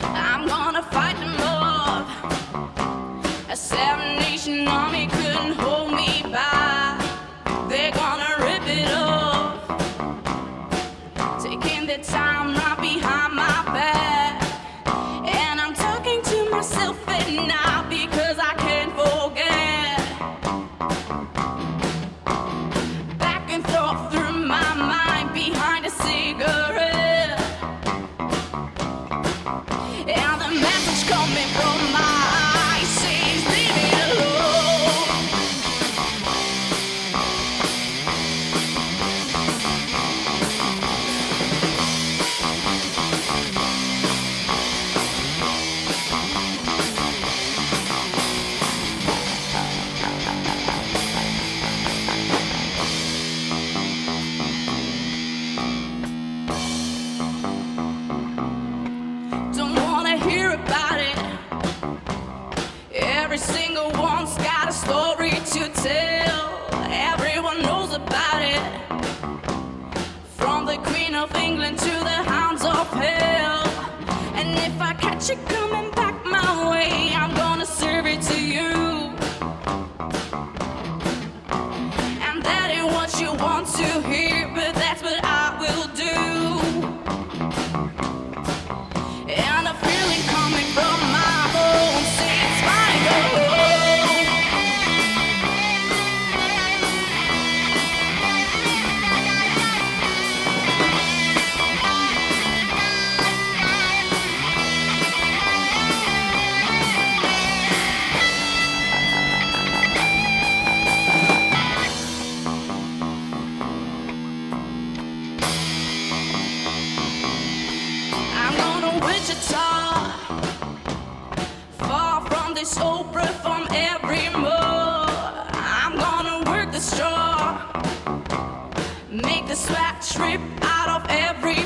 I'm gonna fight them off. A seven-nation army couldn't hold me back. They're gonna rip it off, taking their time right behind my back. And I'm talking to myself at night because I can't forget. Back and forth through my mind behind a cigarette. And the message coming from my eyes says, leave it alone. Don't wanna hear about it. Every single one's got a story to tell. Everyone knows about it, from the Queen of England to the hounds of hell. And if I catch it coming back my way, I'm gonna serve it to you. And that ain't what you want to hear, but that's what I will do. And a feeling coming from my bones says, fine, go home. I'm gonna Wichita, far from this opera, from every moor. I'm gonna work the straw, make the sweat drip out of every